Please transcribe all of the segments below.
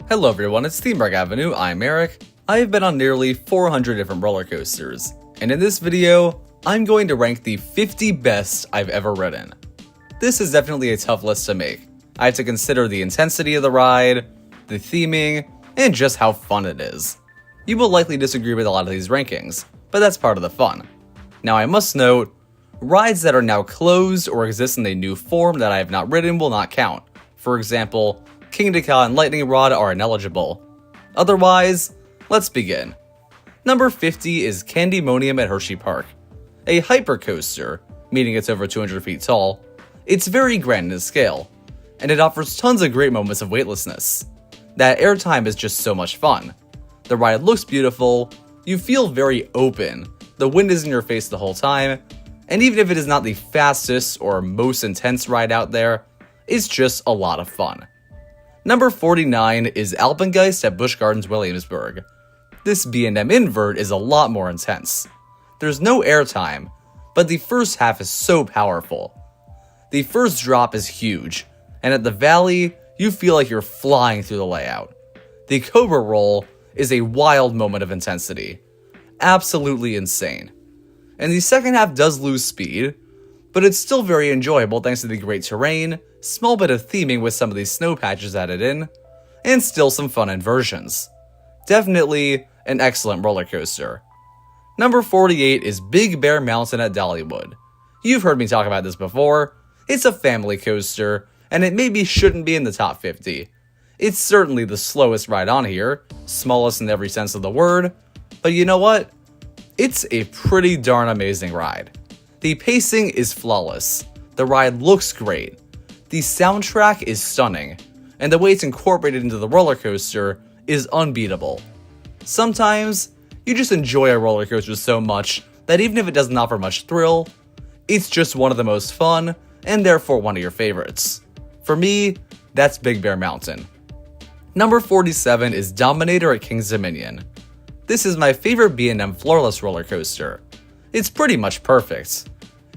Hello everyone, it's Theme Park Avenue, I'm Eric. I have been on nearly 400 different roller coasters, and in this video, I'm going to rank the 50 best I've ever ridden. This is definitely a tough list to make. I have to consider the intensity of the ride, the theming, and just how fun it is. You will likely disagree with a lot of these rankings, but that's part of the fun. Now I must note, rides that are now closed or exist in a new form that I have not ridden will not count. For example, King Ka and Lightning Rod are ineligible. Otherwise, let's begin. Number 50 is Canobie at Hershey Park. A hypercoaster, meaning it's over 200 feet tall. It's very grand in scale, and it offers tons of great moments of weightlessness. That airtime is just so much fun. The ride looks beautiful, you feel very open, the wind is in your face the whole time, and even if it is not the fastest or most intense ride out there, it's just a lot of fun. Number 49 is Alpengeist at Busch Gardens Williamsburg. This B&M invert is a lot more intense. There's no airtime, but the first half is so powerful. The first drop is huge, and at the valley, you feel like you're flying through the layout. The Cobra roll is a wild moment of intensity. Absolutely insane. And the second half does lose speed, but it's still very enjoyable thanks to the great terrain, small bit of theming with some of these snow patches added in, and still some fun inversions. Definitely an excellent roller coaster. Number 48 is Big Bear Mountain at Dollywood. You've heard me talk about this before. It's a family coaster, and it maybe shouldn't be in the top 50. It's certainly the slowest ride on here, smallest in every sense of the word, but you know what? It's a pretty darn amazing ride. The pacing is flawless, the ride looks great, the soundtrack is stunning, and the way it's incorporated into the roller coaster is unbeatable. Sometimes, you just enjoy a roller coaster so much that even if it doesn't offer much thrill, it's just one of the most fun, and therefore one of your favorites. For me, that's Big Bear Mountain. Number 47 is Dominator at King's Dominion. This is my favorite B&M floorless roller coaster. It's pretty much perfect.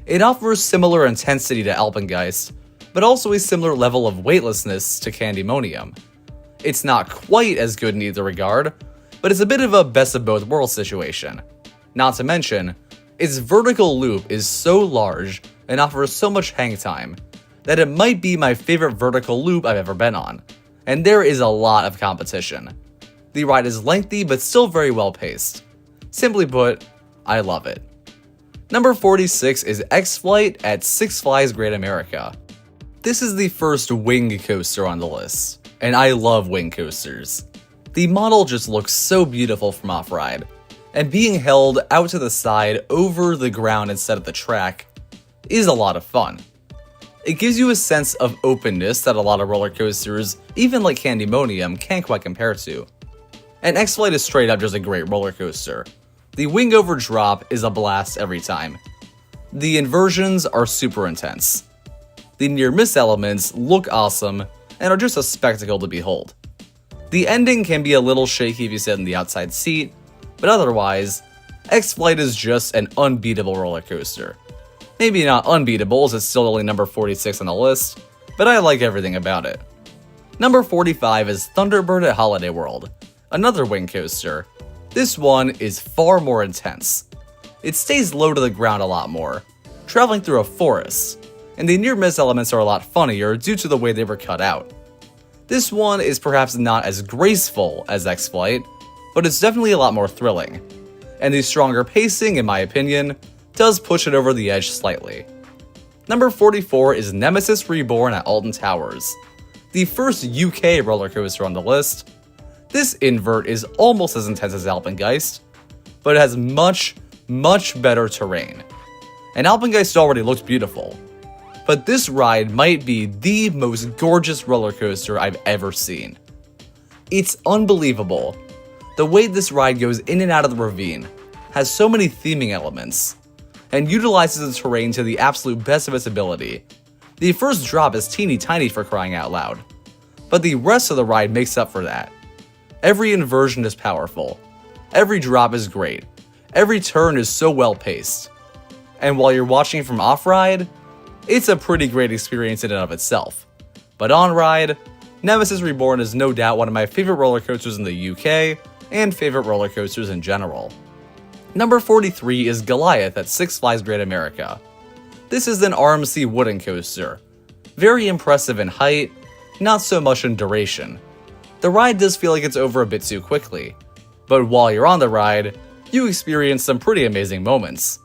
It offers similar intensity to Alpengeist, but also a similar level of weightlessness to Canobie. It's not quite as good in either regard, but it's a bit of a best of both worlds situation. Not to mention, its vertical loop is so large and offers so much hang time that it might be my favorite vertical loop I've ever been on, and there is a lot of competition. The ride is lengthy but still very well paced. Simply put, I love it. Number 46 is X-Flight at Six Flags Great America. This is the first wing coaster on the list, and I love wing coasters. The model just looks so beautiful from off-ride, and being held out to the side over the ground instead of the track is a lot of fun. It gives you a sense of openness that a lot of roller coasters, even like Canobie, can't quite compare to. And X-Flight is straight up just a great roller coaster. The wing over drop is a blast every time. The inversions are super intense. The near miss elements look awesome and are just a spectacle to behold. The ending can be a little shaky if you sit in the outside seat, but otherwise, X-Flight is just an unbeatable roller coaster. Maybe not unbeatable as it's still only number 46 on the list, but I like everything about it. Number 45 is Thunderbird at Holiday World, another wing coaster. This one is far more intense. It stays low to the ground a lot more, traveling through a forest, and the near-miss elements are a lot funnier due to the way they were cut out. This one is perhaps not as graceful as X-Flight, but it's definitely a lot more thrilling, and the stronger pacing, in my opinion, does push it over the edge slightly. Number 44 is Nemesis Reborn at Alton Towers, the first UK roller coaster on the list. This invert is almost as intense as Alpengeist, but it has much better terrain. And Alpengeist already looks beautiful, but this ride might be the most gorgeous roller coaster I've ever seen. It's unbelievable. The way this ride goes in and out of the ravine has so many theming elements, and utilizes the terrain to the absolute best of its ability. The first drop is teeny tiny for crying out loud, but the rest of the ride makes up for that. Every inversion is powerful, every drop is great, every turn is so well paced, and while you're watching from off-ride, it's a pretty great experience in and of itself. But on-ride, Nemesis Reborn is no doubt one of my favorite roller coasters in the UK, and favorite roller coasters in general. Number 43 is Goliath at Six Flags Great America. This is an RMC wooden coaster. Very impressive in height, not so much in duration. The ride does feel like it's over a bit too quickly, but while you're on the ride, you experience some pretty amazing moments.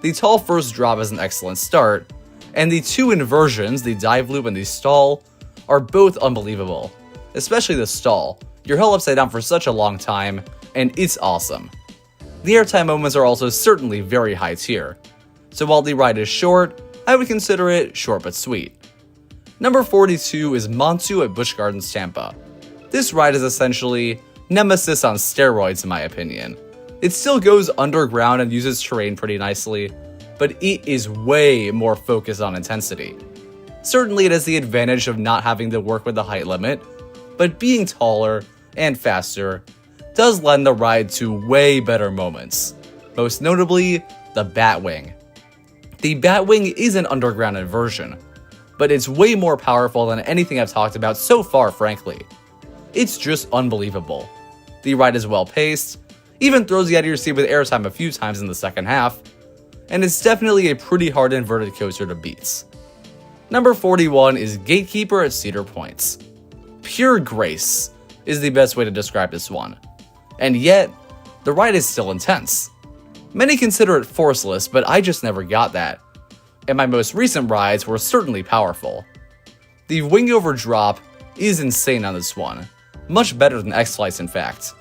The tall first drop is an excellent start, and the two inversions, the dive loop and the stall, are both unbelievable. Especially the stall. You're held upside down for such a long time, and it's awesome. The airtime moments are also certainly very high tier. So while the ride is short, I would consider it short but sweet. Number 42 is Montu at Busch Gardens Tampa. This ride is essentially Nemesis on steroids in my opinion. It still goes underground and uses terrain pretty nicely, but it is way more focused on intensity. Certainly it has the advantage of not having to work with the height limit, but being taller and faster does lend the ride to way better moments. Most notably, the Batwing. The Batwing is an underground inversion, but it's way more powerful than anything I've talked about so far, frankly. It's just unbelievable. The ride is well paced, even throws you out of your seat with airtime a few times in the second half, and it's definitely a pretty hard inverted coaster to beat. Number 41 is Gatekeeper at Cedar Points. Pure grace is the best way to describe this one, and yet, the ride is still intense. Many consider it forceless, but I just never got that, and my most recent rides were certainly powerful. The wing over drop is insane on this one, much better than X-Flights in fact,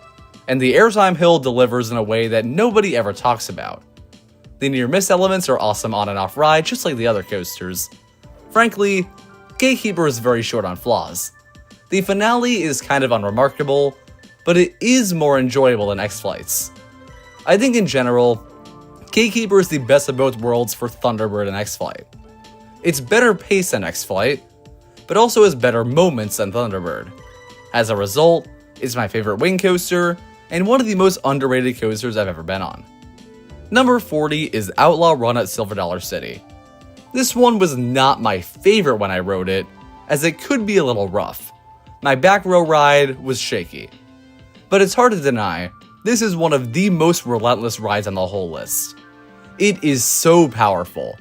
and the airtime hill delivers in a way that nobody ever talks about. The near-miss elements are awesome on and off ride, just like the other coasters. Frankly, Gatekeeper is very short on flaws. The finale is kind of unremarkable, but it is more enjoyable than X-Flights. I think in general, Gatekeeper is the best of both worlds for Thunderbird and X-Flight. It's better paced than X-Flight, but also has better moments than Thunderbird. As a result, it's my favorite wing coaster, and one of the most underrated coasters I've ever been on. Number 40 is Outlaw Run at Silver Dollar City. This one was not my favorite when I rode it, as it could be a little rough. My back row ride was shaky. But it's hard to deny, this is one of the most relentless rides on the whole list. It is so powerful.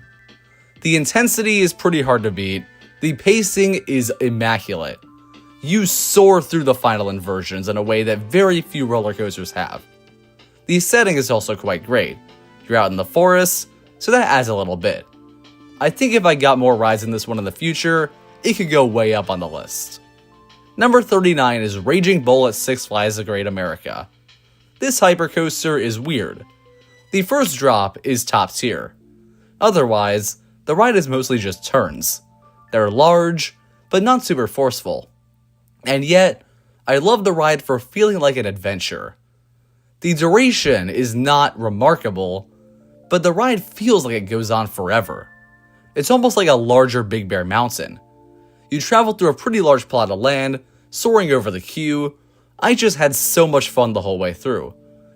The intensity is pretty hard to beat, the pacing is immaculate. You soar through the final inversions in a way that very few roller coasters have. The setting is also quite great. You're out in the forest, so that adds a little bit. I think if I got more rides in this one in the future, it could go way up on the list. Number 39 is Raging Bull at Six Flags Great America. This hypercoaster is weird. The first drop is top tier. Otherwise, the ride is mostly just turns. They're large, but not super forceful. And yet, I love the ride for feeling like an adventure. The duration is not remarkable, but the ride feels like it goes on forever. It's almost like a larger Big Bear Mountain. You travel through a pretty large plot of land, soaring over the queue. I just had so much fun the whole way through.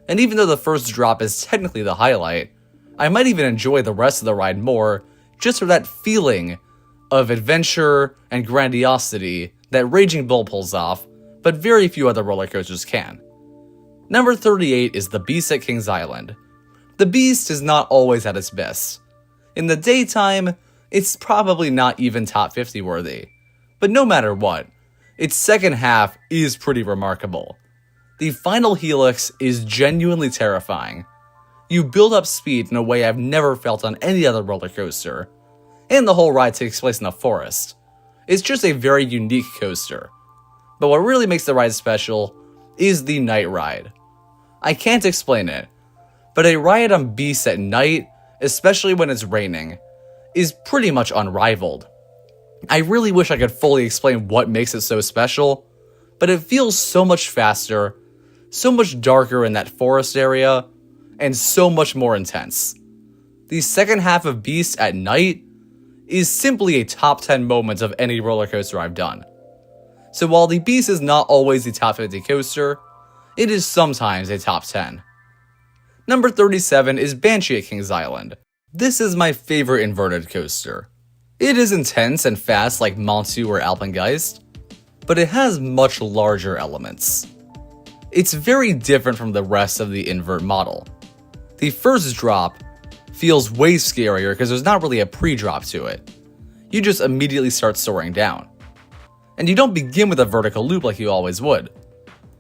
And even though the first drop is technically the highlight, I might even enjoy the rest of the ride more just for that feeling of adventure and grandiosity that Raging Bull pulls off, but very few other roller coasters can. Number 38 is the Beast at Kings Island. The Beast is not always at its best. In the daytime, it's probably not even top 50 worthy. But no matter what, its second half is pretty remarkable. The final helix is genuinely terrifying. You build up speed in a way I've never felt on any other roller coaster, and the whole ride takes place in the forest. It's just a very unique coaster. But what really makes the ride special is the night ride. I can't explain it, but a ride on Beast at night, especially when it's raining, is pretty much unrivaled. I really wish I could fully explain what makes it so special, but it feels so much faster, so much darker in that forest area, and so much more intense. The second half of Beast at night is simply a top 10 moment of any roller coaster I've done. So while the Beast is not always a top 50 coaster, it is sometimes a top 10. Number 37 is Banshee at Kings Island. This is my favorite inverted coaster. It is intense and fast like Montu or Alpengeist, but it has much larger elements. It's very different from the rest of the invert model. The first drop feels way scarier because there's not really a pre-drop to it. You just immediately start soaring down. And you don't begin with a vertical loop like you always would.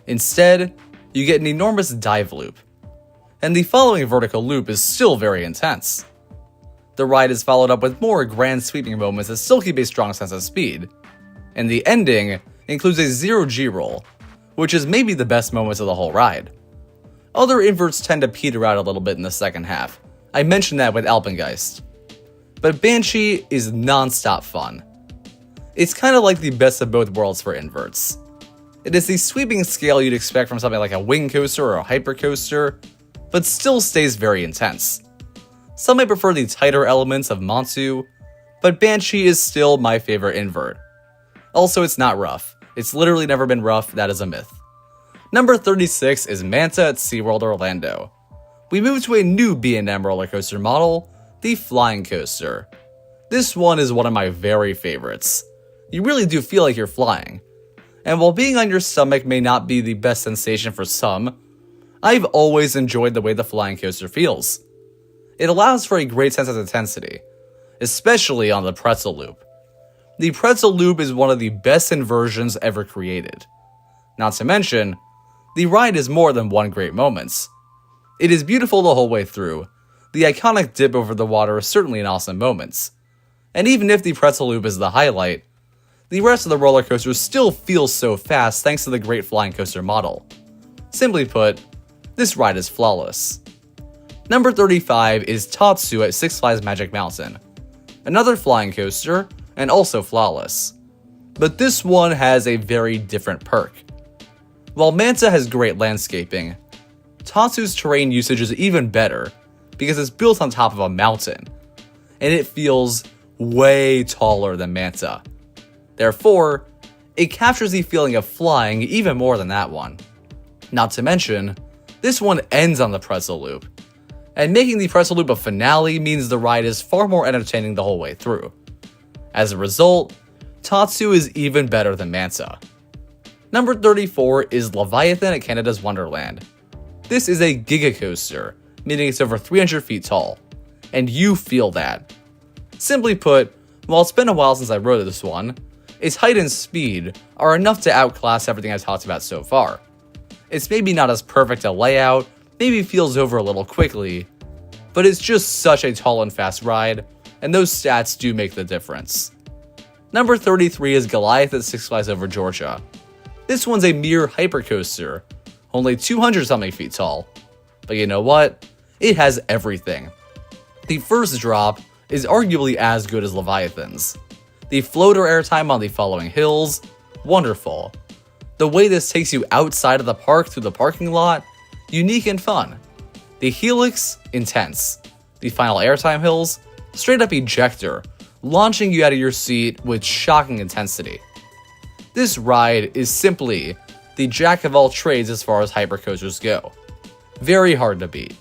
Instead, you get an enormous dive loop. And the following vertical loop is still very intense. The ride is followed up with more grand sweeping moments that still keep a strong sense of speed. And the ending includes a 0G roll, which is maybe the best moments of the whole ride. Other inverts tend to peter out a little bit in the second half. I mentioned that with Alpengeist. But Banshee is non-stop fun. It's kind of like the best of both worlds for inverts. It is the sweeping scale you'd expect from something like a wing coaster or a hyper coaster, but still stays very intense. Some may prefer the tighter elements of Montu, but Banshee is still my favorite invert. Also, it's not rough. It's literally never been rough, that is a myth. Number 36 is Manta at SeaWorld Orlando. We move to a new B&M roller coaster model, the Flying Coaster. This one is one of my very favorites. You really do feel like you're flying. And while being on your stomach may not be the best sensation for some, I've always enjoyed the way the Flying Coaster feels. It allows for a great sense of intensity, especially on the pretzel loop. The pretzel loop is one of the best inversions ever created. Not to mention, the ride is more than one great moments. It is beautiful the whole way through. The iconic dip over the water is certainly an awesome moment. And even if the pretzel loop is the highlight, the rest of the roller coaster still feels so fast thanks to the great Flying Coaster model. Simply put, this ride is flawless. Number 35 is Tatsu at Six Flags Magic Mountain. Another flying coaster, and also flawless. But this one has a very different perk. While Manta has great landscaping, Tatsu's terrain usage is even better because it's built on top of a mountain, and it feels way taller than Manta. Therefore, it captures the feeling of flying even more than that one. Not to mention, this one ends on the pretzel loop, and making the pretzel loop a finale means the ride is far more entertaining the whole way through. As a result, Tatsu is even better than Manta. Number 34 is Leviathan at Canada's Wonderland. This is a giga coaster, meaning it's over 300 feet tall, and you feel that. Simply put, while it's been a while since I rode this one, its height and speed are enough to outclass everything I've talked about so far. It's maybe not as perfect a layout, maybe feels over a little quickly, but it's just such a tall and fast ride, and those stats do make the difference. Number 33 is Goliath at Six Flags Over Georgia. This one's a mere hypercoaster, only 200 something feet tall. But you know what? It has everything. The first drop is arguably as good as Leviathan's. The floater airtime on the following hills, wonderful. The way this takes you outside of the park through the parking lot, unique and fun. The helix, intense. The final airtime hills, straight up ejector, launching you out of your seat with shocking intensity. This ride is simply the jack of all trades as far as hypercoasters go. Very hard to beat.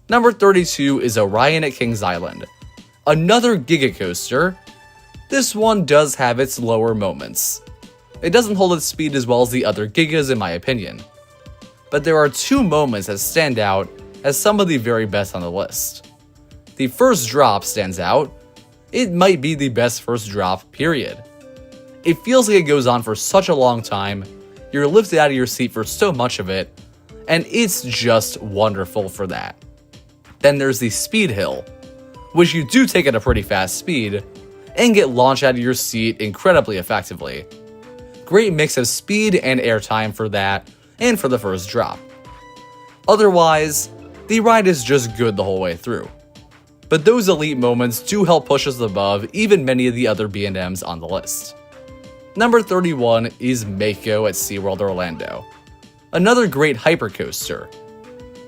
Number 32 is Orion at Kings Island. Another giga coaster. This one does have its lower moments. It doesn't hold its speed as well as the other gigas in my opinion. But there are two moments that stand out as some of the very best on the list. The first drop stands out. It might be the best first drop, period. It feels like it goes on for such a long time, you're lifted out of your seat for so much of it, and it's just wonderful for that. Then there's the speed hill, which you do take at a pretty fast speed, and get launched out of your seat incredibly effectively. Great mix of speed and airtime for that, and for the first drop. Otherwise, the ride is just good the whole way through. But those elite moments do help push us above even many of the other B&Ms on the list. Number 31 is Mako at SeaWorld Orlando. Another great hypercoaster.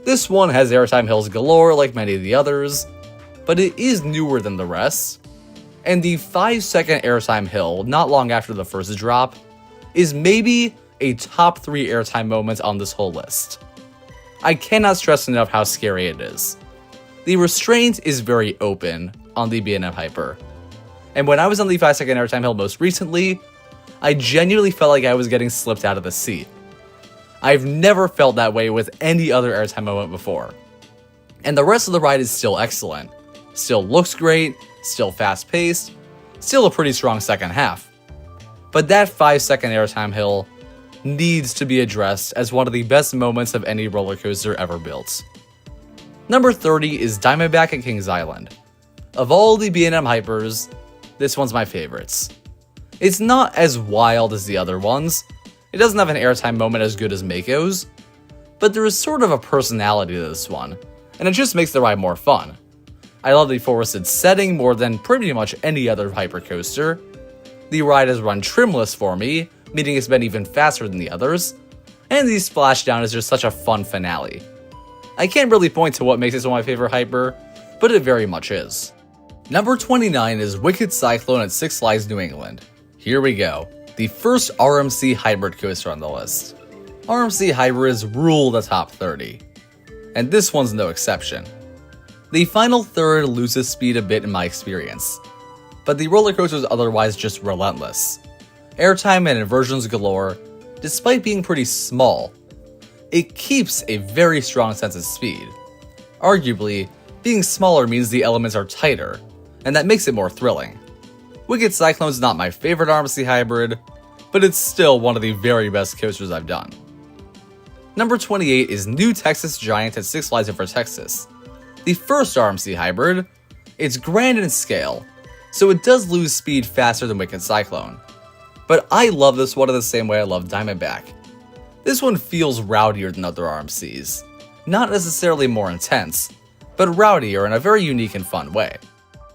This one has airtime hills galore like many of the others, but it is newer than the rest, and the 5-second airtime hill not long after the first drop is maybe a top 3 airtime moment on this whole list. I cannot stress enough how scary it is. The restraint is very open on the B&M Hyper, and when I was on the 5-second airtime hill most recently, I genuinely felt like I was getting slipped out of the seat. I've never felt that way with any other Airtime moment before. And the rest of the ride is still excellent. Still looks great, still fast-paced, still a pretty strong second half. But that 5-second Airtime hill needs to be addressed as one of the best moments of any roller coaster ever built. Number 30 is Diamondback at Kings Island. Of all the B&M hypers, this one's my favorites. It's not as wild as the other ones, it doesn't have an Airtime moment as good as Mako's, but there is sort of a personality to this one, and it just makes the ride more fun. I love the forested setting more than pretty much any other hypercoaster. The ride has run trimless for me, meaning it's been even faster than the others, and the splashdown is just such a fun finale. I can't really point to what makes this one my favorite hyper, but it very much is. Number 29 is Wicked Cyclone at Six Flags New England. Here we go, the first RMC hybrid coaster on the list. RMC hybrids rule the top 30, and this one's no exception. The final third loses speed a bit in my experience, but the roller coaster is otherwise just relentless. Airtime and inversions galore, despite being pretty small. It keeps a very strong sense of speed. Arguably, being smaller means the elements are tighter, and that makes it more thrilling. Wicked Cyclone is not my favorite RMC hybrid, but it's still one of the very best coasters I've done. Number 28 is New Texas Giant at Six Flags Over Texas. The first RMC hybrid. It's grand in scale, so it does lose speed faster than Wicked Cyclone. But I love this one in the same way I love Diamondback. This one feels rowdier than other RMCs. Not necessarily more intense, but rowdier in a very unique and fun way.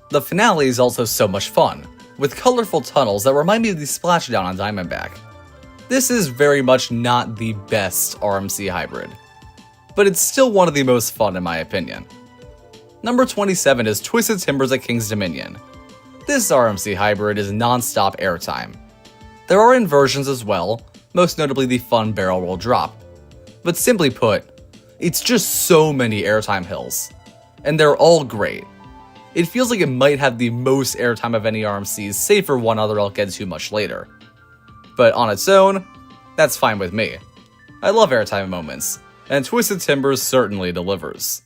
The finale is also so much fun, with colorful tunnels that remind me of the splashdown on Diamondback. This is very much not the best RMC hybrid, but it's still one of the most fun in my opinion. Number 27 is Twisted Timbers at King's Dominion. This RMC hybrid is non-stop Airtime. There are inversions as well, most notably the fun barrel roll drop. But simply put, it's just so many Airtime hills, and they're all great. It feels like it might have the most Airtime of any RMCs, save for one other I'll get to much later. But on its own, that's fine with me. I love Airtime moments, and Twisted Timbers certainly delivers.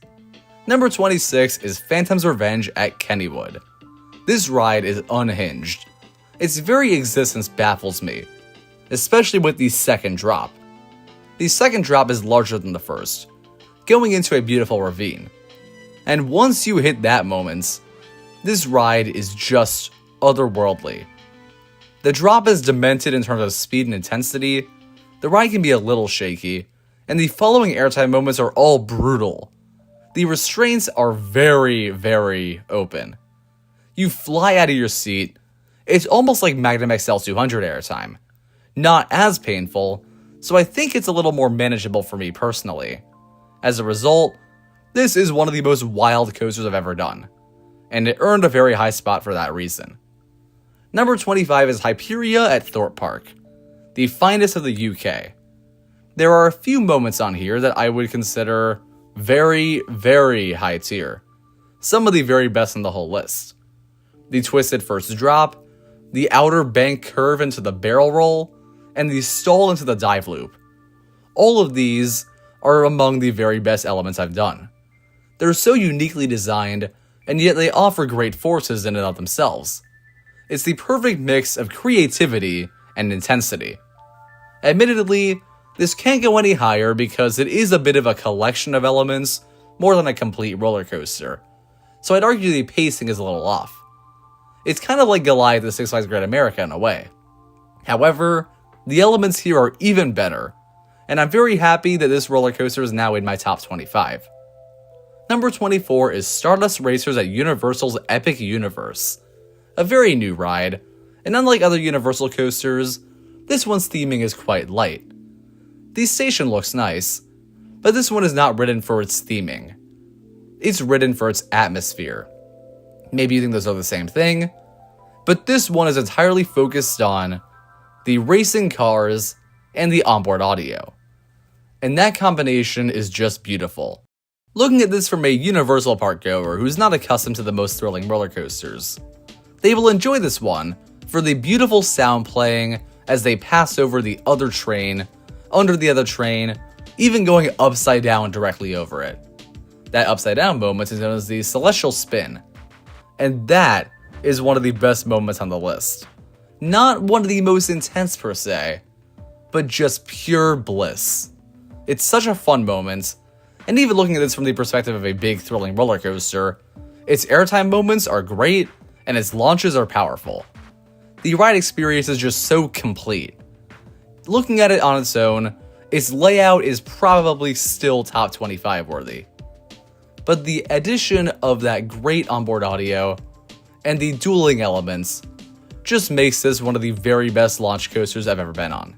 Number 26 is Phantom's Revenge at Kennywood. This ride is unhinged. Its very existence baffles me, especially with the second drop. The second drop is larger than the first, going into a beautiful ravine. And once you hit that moment, this ride is just otherworldly. The drop is demented in terms of speed and intensity, the ride can be a little shaky, and the following Airtime moments are all brutal. The restraints are very, very open. You fly out of your seat. It's almost like Magnum XL 200 Airtime. Not as painful, so I think it's a little more manageable for me personally. As a result, this is one of the most wild coasters I've ever done, and it earned a very high spot for that reason. Number 25 is Hyperia at Thorpe Park, the finest of the UK. There are a few moments on here that I would consider very, very high tier. Some of the very best on the whole list. The twisted first drop, the outer bank curve into the barrel roll, and the stall into the dive loop. All of these are among the very best elements I've done. They're so uniquely designed, and yet they offer great forces in and of themselves. It's the perfect mix of creativity and intensity. Admittedly, this can't go any higher because it is a bit of a collection of elements more than a complete roller coaster, so I'd argue the pacing is a little off. It's kind of like Goliath at Six Flags Great America in a way. However, the elements here are even better, and I'm very happy that this roller coaster is now in my top 25. Number 24 is Stardust Racers at Universal's Epic Universe. A very new ride, and unlike other Universal coasters, this one's theming is quite light. The station looks nice, but this one is not ridden for its theming. It's ridden for its atmosphere. Maybe you think those are the same thing, but this one is entirely focused on the racing cars and the onboard audio. And that combination is just beautiful. Looking at this from a Universal park goer who's not accustomed to the most thrilling roller coasters, they will enjoy this one for the beautiful sound playing, as they pass over the other train, under the other train, even going upside down directly over it. That upside down moment is known as the celestial spin, and that is one of the best moments on the list. Not one of the most intense per se, but just pure bliss. It's such a fun moment, and even looking at this from the perspective of a big thrilling roller coaster, its airtime moments are great, and its launches are powerful. The ride experience is just so complete. Looking at it on its own, its layout is probably still top 25 worthy. But the addition of that great onboard audio and the dueling elements just makes this one of the very best launch coasters I've ever been on.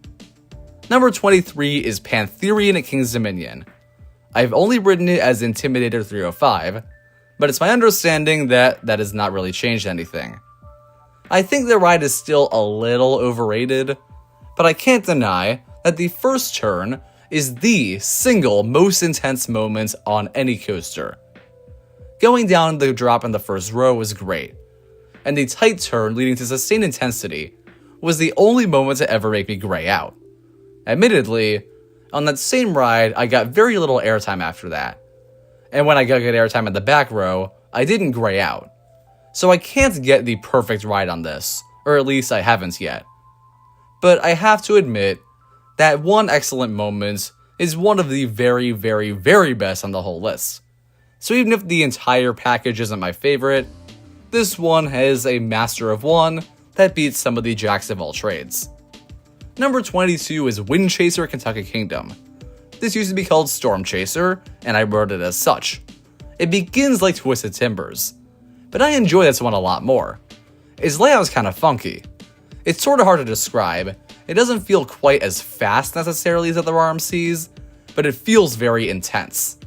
Number 23 is Pantherian at King's Dominion. I've only ridden it as Intimidator 305, but it's my understanding that that has not really changed anything. I think the ride is still a little overrated, but I can't deny that the first turn is the single most intense moment on any coaster. Going down the drop in the first row was great, and the tight turn leading to sustained intensity was the only moment to ever make me gray out. Admittedly, on that same ride, I got very little airtime after that, and when I got good airtime in the back row, I didn't gray out. So I can't get the perfect ride on this, or at least I haven't yet. But I have to admit that one excellent moment is one of the very, very, very best on the whole list. So even if the entire package isn't my favorite, this one has a master of one that beats some of the jacks of all trades. Number 22 is Wind Chaser Kentucky Kingdom. This used to be called Storm Chaser, and I wrote it as such. It begins like Twisted Timbers, but I enjoy this one a lot more. Its layout is kind of funky. It's sort of hard to describe. It doesn't feel quite as fast necessarily as other RMCs, but it feels very intense.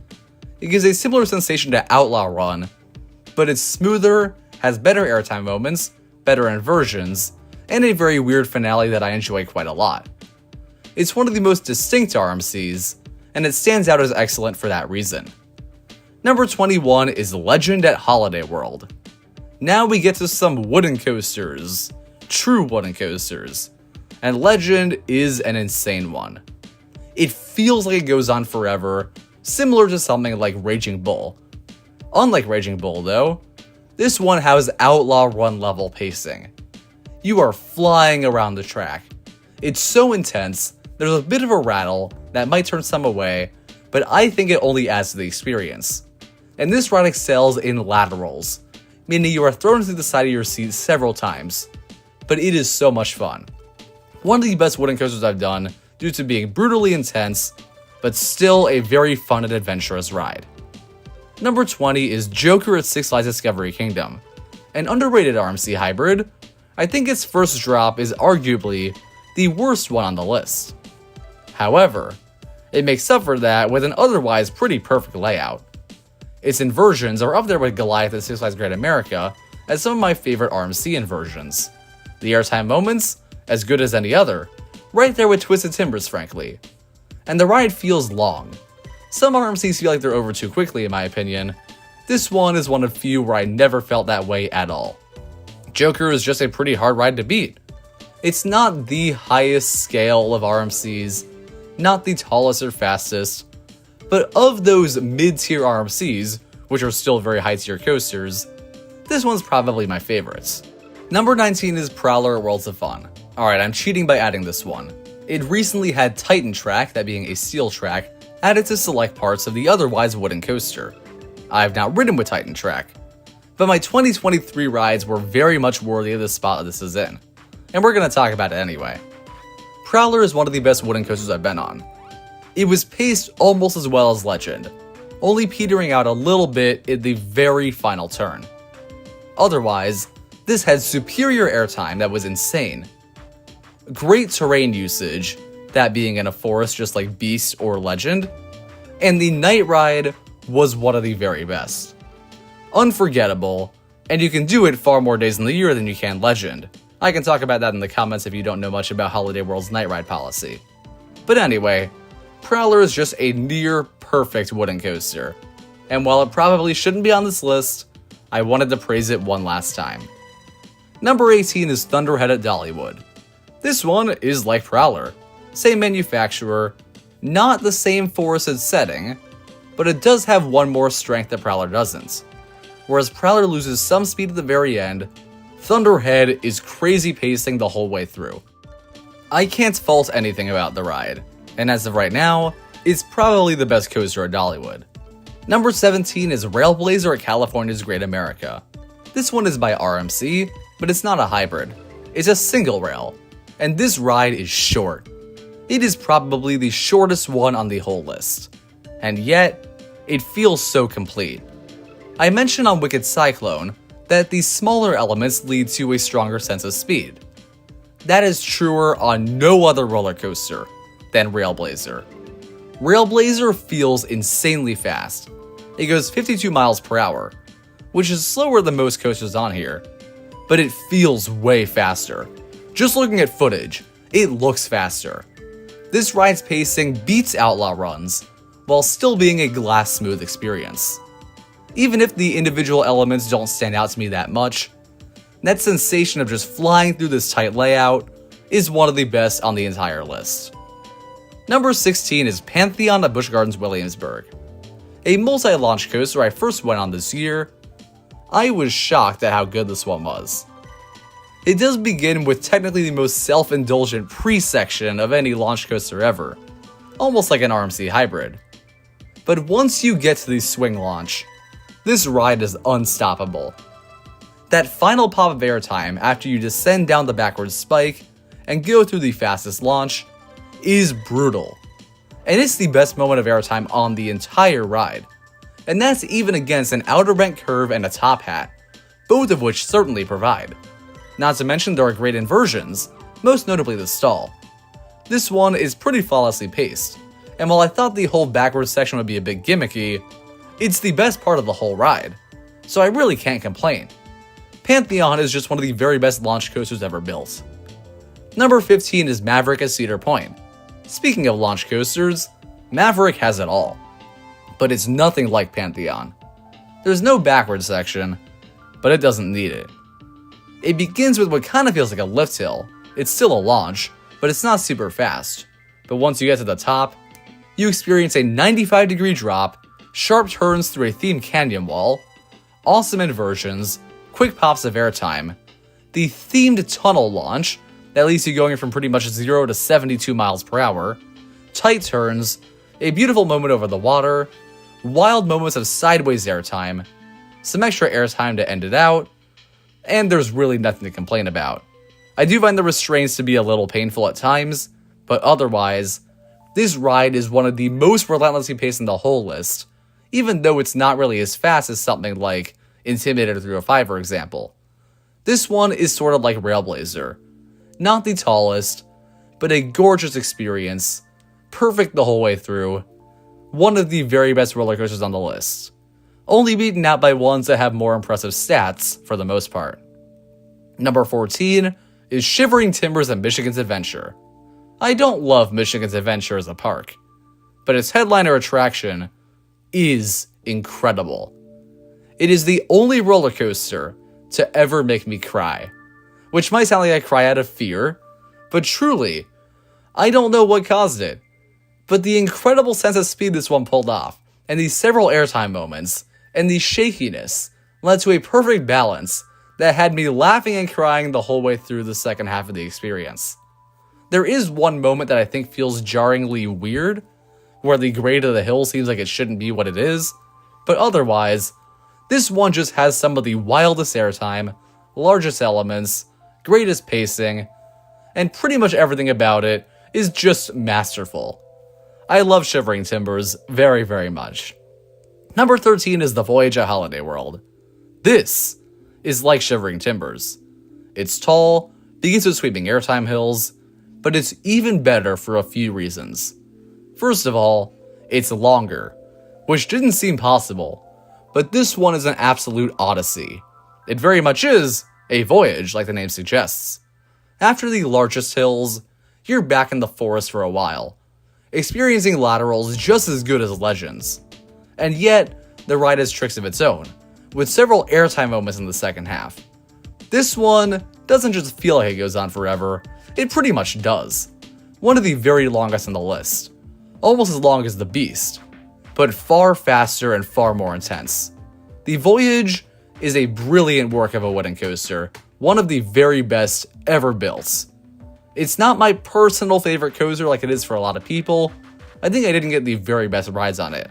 It gives a similar sensation to Outlaw Run, but it's smoother, has better airtime moments, better inversions, and a very weird finale that I enjoy quite a lot. It's one of the most distinct RMCs, and it stands out as excellent for that reason. Number 21 is Legend at Holiday World. Now we get to some wooden coasters. True wooden coasters. And Legend is an insane one. It feels like it goes on forever, similar to something like Raging Bull. Unlike Raging Bull though, this one has Outlaw Run level pacing. You are flying around the track. It's so intense, there's a bit of a rattle that might turn some away, but I think it only adds to the experience. And this ride excels in laterals, meaning you are thrown to the side of your seat several times, but it is so much fun. One of the best wooden coasters I've done due to being brutally intense, but still a very fun and adventurous ride. Number 20 is Joker at Six Flags Discovery Kingdom. An underrated RMC hybrid, I think its first drop is arguably the worst one on the list. However, it makes up for that with an otherwise pretty perfect layout. Its inversions are up there with Goliath at Six Flags Great America as some of my favorite RMC inversions. The airtime moments, as good as any other, right there with Twisted Timbers frankly. And the ride feels long. Some RMCs feel like they're over too quickly in my opinion. This one is one of few where I never felt that way at all. Joker is just a pretty hard ride to beat. It's not the highest scale of RMCs, not the tallest or fastest, but of those mid-tier RMCs, which are still very high-tier coasters, this one's probably my favorites. Number 19 is Prowler at Worlds of Fun. Alright, I'm cheating by adding this one. It recently had Titan Track, that being a steel track, added to select parts of the otherwise wooden coaster. I've not ridden with Titan Track, but my 2023 rides were very much worthy of the spot this is in, and we're going to talk about it anyway. Prowler is one of the best wooden coasters I've been on. It was paced almost as well as Legend, only petering out a little bit in the very final turn. Otherwise, this had superior airtime that was insane. Great terrain usage, that being in a forest just like Beast or Legend, and the night ride was one of the very best. Unforgettable, and you can do it far more days in the year than you can Legend. I can talk about that in the comments if you don't know much about Holiday World's night ride policy. But anyway, Prowler is just a near perfect wooden coaster, and while it probably shouldn't be on this list, I wanted to praise it one last time. Number 18 is Thunderhead at Dollywood. This one is like Prowler, same manufacturer, not the same forested setting, but it does have one more strength that Prowler doesn't. Whereas Prowler loses some speed at the very end, Thunderhead is crazy pacing the whole way through. I can't fault anything about the ride, and as of right now, it's probably the best coaster at Dollywood. Number 17 is Railblazer at California's Great America. This one is by RMC, but it's not a hybrid. It's a single rail, and this ride is short. It is probably the shortest one on the whole list, and yet, it feels so complete. I mentioned on Wicked Cyclone that the smaller elements lead to a stronger sense of speed. That is truer on no other roller coaster than Railblazer. Railblazer feels insanely fast. It goes 52 miles per hour, which is slower than most coasters on here, but it feels way faster. Just looking at footage, it looks faster. This ride's pacing beats Outlaw runs, while still being a glass-smooth experience. Even if the individual elements don't stand out to me that much, that sensation of just flying through this tight layout is one of the best on the entire list. Number 16 is Pantheon at Busch Gardens Williamsburg. A multi-launch coaster I first went on this year. I was shocked at how good this one was. It does begin with technically the most self-indulgent pre-section of any launch coaster ever, almost like an RMC hybrid. But once you get to the swing launch, this ride is unstoppable. That final pop of airtime after you descend down the backwards spike and go through the fastest launch is brutal. And it's the best moment of airtime on the entire ride. And that's even against an outer bank curve and a top hat, both of which certainly provide. Not to mention there are great inversions, most notably the stall. This one is pretty flawlessly paced, and while I thought the whole backwards section would be a bit gimmicky, it's the best part of the whole ride, so I really can't complain. Pantheon is just one of the very best launch coasters ever built. Number 15 is Maverick at Cedar Point. Speaking of launch coasters, Maverick has it all, but it's nothing like Pantheon. There's no backwards section, but it doesn't need it. It begins with what kind of feels like a lift hill. It's still a launch, but it's not super fast. But once you get to the top, you experience a 95-degree drop, sharp turns through a themed canyon wall, awesome inversions, quick pops of airtime, the themed tunnel launch that leaves you going from pretty much 0 to 72 miles per hour, tight turns, a beautiful moment over the water, wild moments of sideways airtime, some extra airtime to end it out, and there's really nothing to complain about. I do find the restraints to be a little painful at times, but otherwise, this ride is one of the most relentlessly paced in the whole list, even though it's not really as fast as something like Intimidator 305, for example. This one is sort of like Railblazer. Not the tallest, but a gorgeous experience, perfect the whole way through, one of the very best roller coasters on the list, only beaten out by ones that have more impressive stats for the most part. Number 14 is Shivering Timbers at Michigan's Adventure. I don't love Michigan's Adventure as a park, but its headliner attraction is incredible. It is the only roller coaster to ever make me cry, which might sound like I cry out of fear, but truly, I don't know what caused it. But the incredible sense of speed this one pulled off, and the several airtime moments, and the shakiness, led to a perfect balance that had me laughing and crying the whole way through the second half of the experience. There is one moment that I think feels jarringly weird, where the grade of the hill seems like it shouldn't be what it is, but otherwise, this one just has some of the wildest airtime, largest elements, greatest pacing, and pretty much everything about it is just masterful. I love Shivering Timbers very, very much. Number 13 is The Voyage at Holiday World. This is like Shivering Timbers. It's tall, begins with sweeping airtime hills, but it's even better for a few reasons. First of all, it's longer, which didn't seem possible, but this one is an absolute odyssey. It very much is a voyage, like the name suggests. After the largest hills, you're back in the forest for a while, experiencing laterals just as good as Legends. And yet, the ride has tricks of its own, with several airtime moments in the second half. This one doesn't just feel like it goes on forever, It pretty much does. One of the very longest on the list. Almost as long as the Beast, but far faster and far more intense. The Voyage is a brilliant work of a wooden coaster, one of the very best ever built. It's not my personal favorite coaster like it is for a lot of people. I think I didn't get the very best rides on it.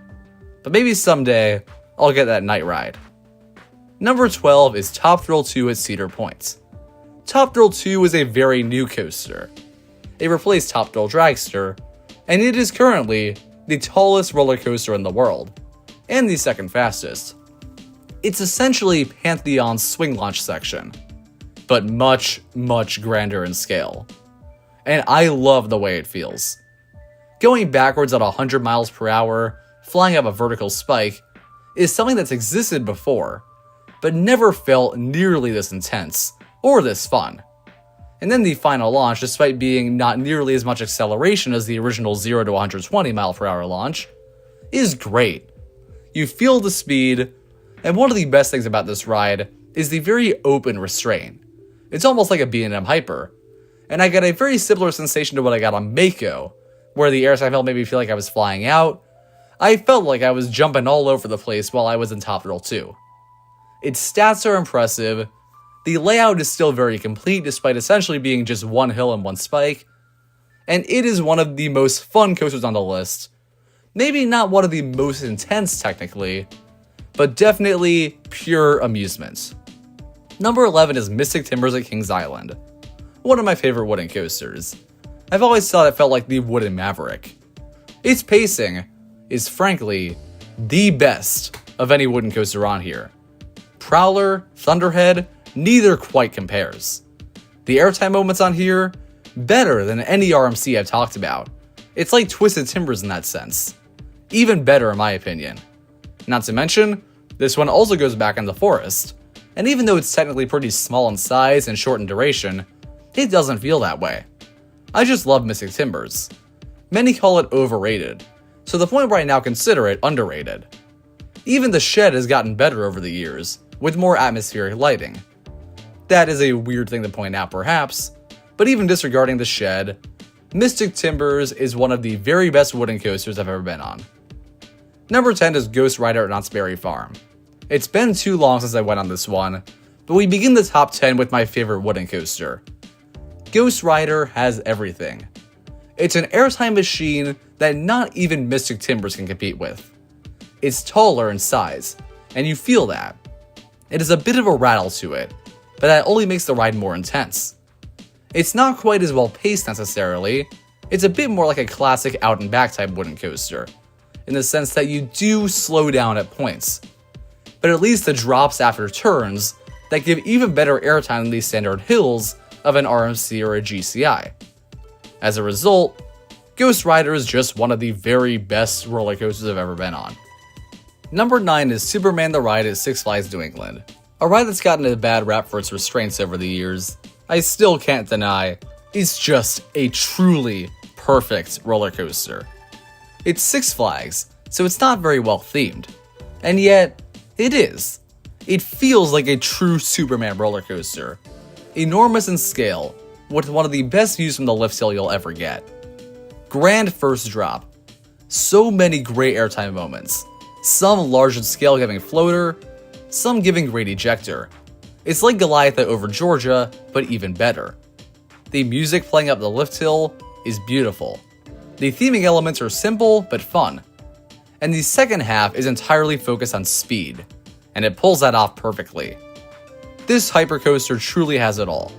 But maybe someday, I'll get that night ride. Number 12 is Top Thrill 2 at Cedar Point. Top Thrill 2 is a very new coaster. It replaced Top Thrill Dragster, and it is currently the tallest roller coaster in the world, and the second fastest. It's essentially Pantheon's swing launch section, but much, much grander in scale. And I love the way it feels. Going backwards at 100 miles per hour, flying up a vertical spike, is something that's existed before, but never felt nearly this intense, or this fun. And then the final launch, despite being not nearly as much acceleration as the original 0 to 120 mile per hour launch, is great. You feel the speed, and one of the best things about this ride is the very open restraint. It's almost like a B&M Hyper, and I got a very similar sensation to what I got on Mako, where the airtime felt made me feel like I was flying out. I felt like I was jumping all over the place while I was in Top Thrill 2. Its stats are impressive. The layout is still very complete despite essentially being just one hill and one spike, and it is one of the most fun coasters on the list. Maybe not one of the most intense technically, but definitely pure amusement. Number 11 is Mystic Timbers at Kings Island, one of my favorite wooden coasters. I've always thought it felt like the wooden Maverick. Its pacing is frankly the best of any wooden coaster on here. Prowler, Thunderhead, neither quite compares. The airtime moments on here, better than any RMC I've talked about. It's like Twisted Timbers in that sense. Even better in my opinion. Not to mention, this one also goes back in the forest, and even though it's technically pretty small in size and short in duration, it doesn't feel that way. I just love Mystic Timbers. Many call it overrated, to the point where I now consider it underrated. Even the shed has gotten better over the years, with more atmospheric lighting. That is a weird thing to point out perhaps, but even disregarding the shed, Mystic Timbers is one of the very best wooden coasters I've ever been on. Number 10 is GhostRider at Knott's Berry Farm. It's been too long since I went on this one, but we begin the top 10 with my favorite wooden coaster. GhostRider has everything. It's an airtime machine that not even Mystic Timbers can compete with. It's taller in size, and you feel that. It has a bit of a rattle to it, but that only makes the ride more intense. It's not quite as well paced necessarily, it's a bit more like a classic out and back type wooden coaster, in the sense that you do slow down at points, but at least the drops after turns that give even better airtime than the standard hills of an RMC or a GCI. As a result, GhostRider is just one of the very best roller coasters I've ever been on. Number 9 is Superman the Ride at Six Flags New England. A ride that's gotten a bad rap for its restraints over the years, I still can't deny, is just a truly perfect roller coaster. It's Six Flags, so it's not very well themed. And yet, it is. It feels like a true Superman roller coaster. Enormous in scale, with one of the best views from the lift hill you'll ever get. Grand first drop. So many great airtime moments. Some large in scale giving floater, some giving great ejector. It's like Leviathan over Georgia, but even better. The music playing up the lift hill is beautiful. The theming elements are simple but fun. And the second half is entirely focused on speed, and it pulls that off perfectly. This hypercoaster truly has it all.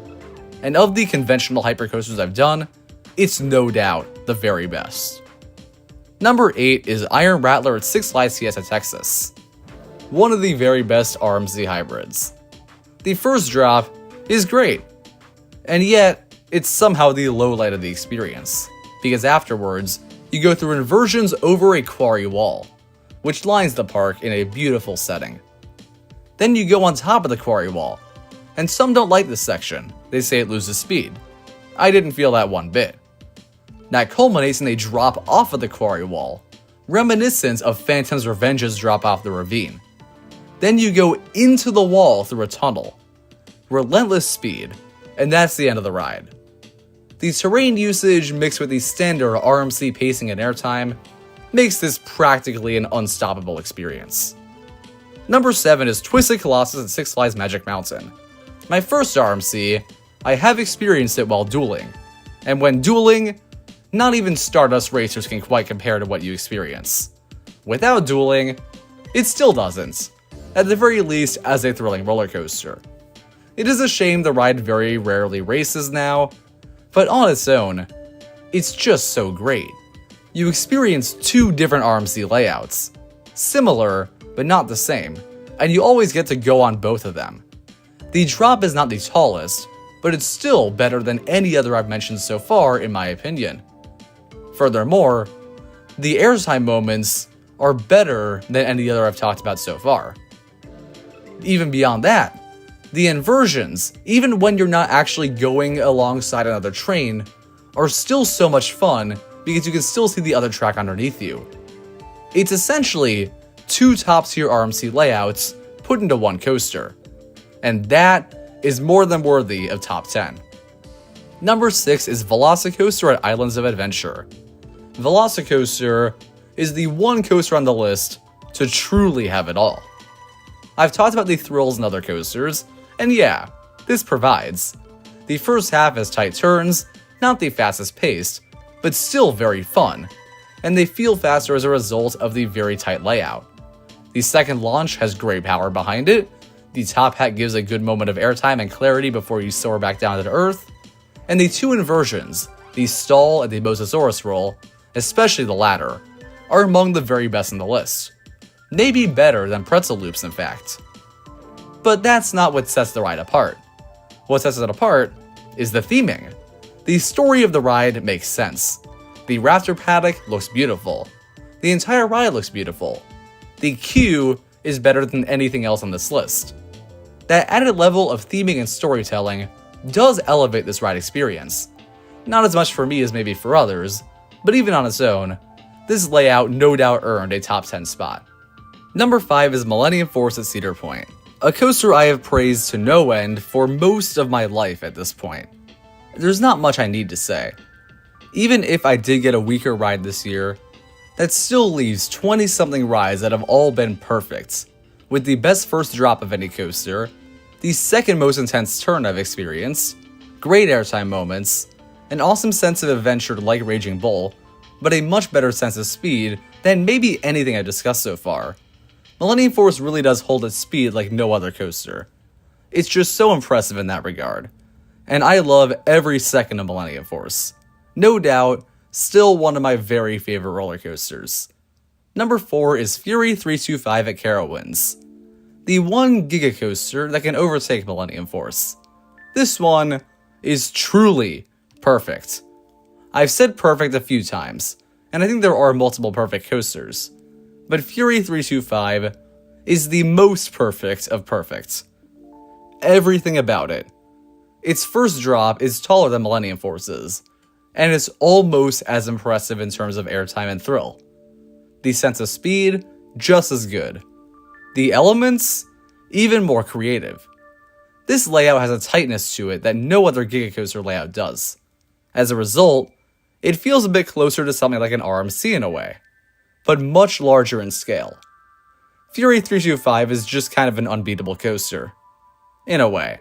And of the conventional hypercoasters I've done, it's no doubt the very best. Number 8 is Iron Rattler at Six Flags Fiesta Texas. One of the very best RMC hybrids. The first drop is great, and yet it's somehow the low light of the experience, because afterwards, you go through inversions over a quarry wall, which lines the park in a beautiful setting. Then you go on top of the quarry wall, and some don't like this section, they say it loses speed. I didn't feel that one bit. That culminates in a drop off of the quarry wall, reminiscent of Phantom's Revenge's drop off the ravine. Then you go into the wall through a tunnel. Relentless speed, and that's the end of the ride. The terrain usage mixed with the standard RMC pacing and airtime makes this practically an unstoppable experience. Number 7 is Twisted Colossus at Six Flags Magic Mountain. My first RMC, I have experienced it while dueling, and when dueling, not even Stardust racers can quite compare to what you experience. Without dueling, it still doesn't, at the very least as a thrilling roller coaster. It is a shame the ride very rarely races now, but on its own, it's just so great. You experience 2 different RMC layouts, similar but not the same, and you always get to go on both of them. The drop is not the tallest, but it's still better than any other I've mentioned so far in my opinion. Furthermore, the airtime moments are better than any other I've talked about so far. Even beyond that, the inversions, even when you're not actually going alongside another train, are still so much fun because you can still see the other track underneath you. It's essentially 2 top-tier RMC layouts put into one coaster, and that is more than worthy of top 10. Number 6 is Velocicoaster at Islands of Adventure. Velocicoaster is the one coaster on the list to truly have it all. I've talked about the thrills in other coasters, and yeah, this provides. The first half has tight turns, not the fastest paced, but still very fun, and they feel faster as a result of the very tight layout. The second launch has great power behind it, the top hat gives a good moment of airtime and clarity before you soar back down to Earth, and the 2 inversions, the stall and the Mosasaurus roll, especially the latter, are among the very best in the list. Maybe better than pretzel loops in fact. But that's not what sets the ride apart. What sets it apart is the theming. The story of the ride makes sense. The raptor paddock looks beautiful. The entire ride looks beautiful. The queue is better than anything else on this list. That added level of theming and storytelling does elevate this ride experience. Not as much for me as maybe for others, but even on its own, this layout no doubt earned a top 10 spot. Number 5 is Millennium Force at Cedar Point, a coaster I have praised to no end for most of my life at this point. There's not much I need to say. Even if I did get a weaker ride this year, that still leaves 20-something rides that have all been perfect, with the best first drop of any coaster, the second most intense turn I've experienced, great airtime moments, an awesome sense of adventure like Raging Bull, but a much better sense of speed than maybe anything I've discussed so far. Millennium Force really does hold its speed like no other coaster. It's just so impressive in that regard, and I love every second of Millennium Force. No doubt, still one of my very favorite roller coasters. Number 4 is Fury 325 at Carowinds, the one giga coaster that can overtake Millennium Force. This one is truly perfect. I've said perfect a few times, and I think there are multiple perfect coasters, but Fury 325 is the most perfect of perfect. Everything about it. Its first drop is taller than Millennium Force's, and it's almost as impressive in terms of airtime and thrill. The sense of speed, just as good. The elements, even more creative. This layout has a tightness to it that no other Giga Coaster layout does. As a result, it feels a bit closer to something like an RMC in a way, but much larger in scale. Fury 325 is just kind of an unbeatable coaster. In a way,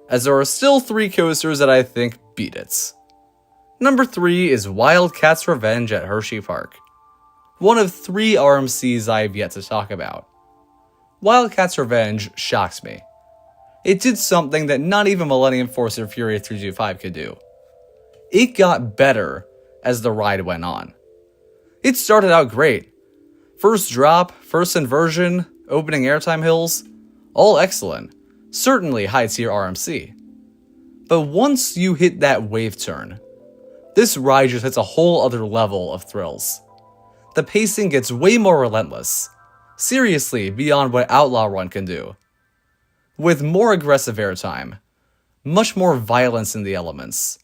as there are still 3 coasters that I think beat it. Number 3 is Wildcat's Revenge at Hershey Park. One of 3 RMCs I have yet to talk about. Wildcat's Revenge shocks me. It did something that not even Millennium Force or Fury 325 could do. It got better as the ride went on. It started out great. First drop, first inversion, opening airtime hills, all excellent. Certainly high tier RMC. But once you hit that wave turn, this ride just hits a whole other level of thrills. The pacing gets way more relentless, seriously beyond what Outlaw Run can do. With more aggressive airtime, much more violence in the elements,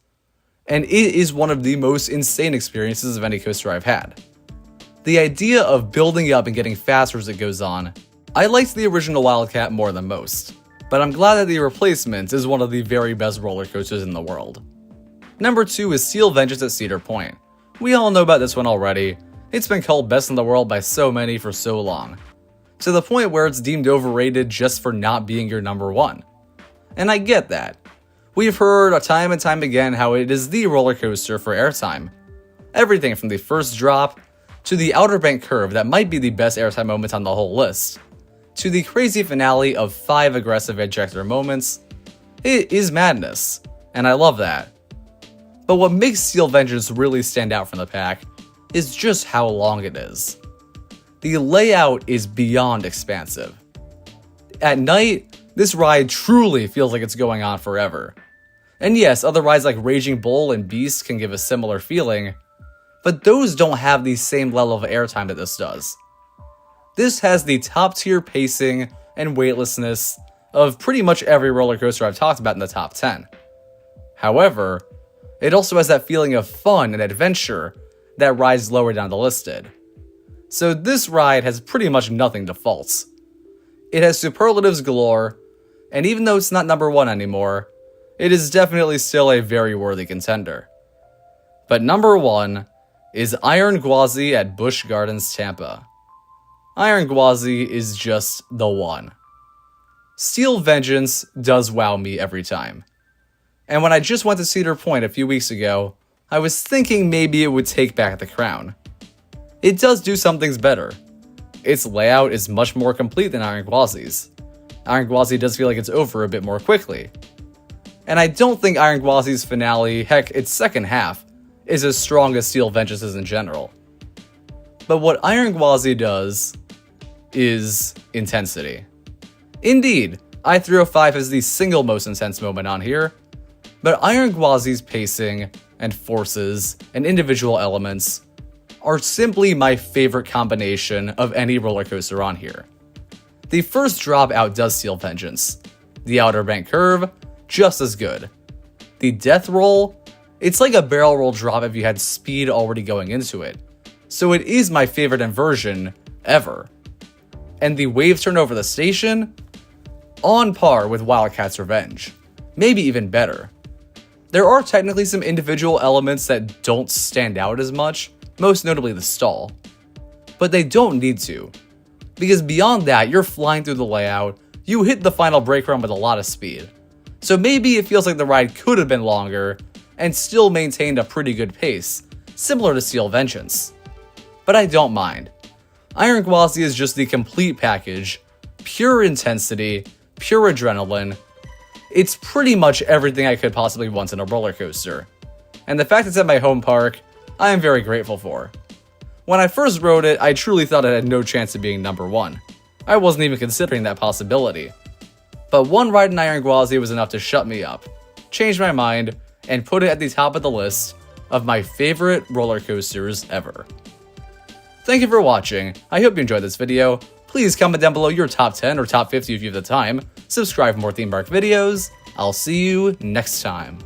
and it is one of the most insane experiences of any coaster I've had. The idea of building up and getting faster as it goes on, I liked the original Wildcat more than most, but I'm glad that the replacement is one of the very best roller coasters in the world. Number 2 is Seal Vengeance at Cedar Point. We all know about this one already. It's been called best in the world by so many for so long, to the point where it's deemed overrated just for not being your number 1. And I get that. We've heard time and time again how it is the roller coaster for Airtime. Everything from the first drop, to the Outer Bank curve that might be the best Airtime moment on the whole list, to the crazy finale of 5 aggressive ejector moments. It is madness, and I love that. But what makes Seal Vengeance really stand out from the pack is just how long it is. The layout is beyond expansive. At night, this ride truly feels like it's going on forever. And yes, other rides like Raging Bull and Beast can give a similar feeling, but those don't have the same level of airtime that this does. This has the top tier pacing and weightlessness of pretty much every roller coaster I've talked about in the top 10. However, it also has that feeling of fun and adventure that rides lower down the list did. So this ride has pretty much nothing to faults. It has superlatives galore, and even though it's not number 1 anymore, it is definitely still a very worthy contender. But number 1 is Iron Gwazi at Busch Gardens, Tampa. Iron Gwazi is just the one. Seal Vengeance does wow me every time. And when I just went to Cedar Point a few weeks ago, I was thinking maybe it would take back the crown. It does do some things better. Its layout is much more complete than Iron Gwazi's. Iron Gwazi does feel like it's over a bit more quickly. And I don't think Iron Gwazi's finale, heck, its second half, is as strong as Seal Vengeance's in general. But what Iron Gwazi does is intensity. Indeed, I-305 is the single most intense moment on here, but Iron Gwazi's pacing and forces and individual elements are simply my favorite combination of any roller coaster on here. The first drop outdoes Seal Vengeance. The Outer Bank curve, just as good. The death roll, it's like a barrel roll drop if you had speed already going into it. So it is my favorite inversion ever. And the wave turn over the station, on par with Wildcat's Revenge. Maybe even better. There are technically some individual elements that don't stand out as much, most notably the stall. But they don't need to, because beyond that, you're flying through the layout, you hit the final brake run with a lot of speed. So maybe it feels like the ride could have been longer, and still maintained a pretty good pace, similar to Seal Vengeance. But I don't mind. Iron Gwazi is just the complete package, pure intensity, pure adrenaline. It's pretty much everything I could possibly want in a roller coaster. And the fact it's at my home park, I am very grateful for. When I first rode it, I truly thought it had no chance of being number 1. I wasn't even considering that possibility. But one ride in Iron Gwazi was enough to shut me up, change my mind, and put it at the top of the list of my favorite roller coasters ever. Thank you for watching. I hope you enjoyed this video. Please comment down below your top 10 or top 50 if you have the time. Subscribe for more theme park videos. I'll see you next time.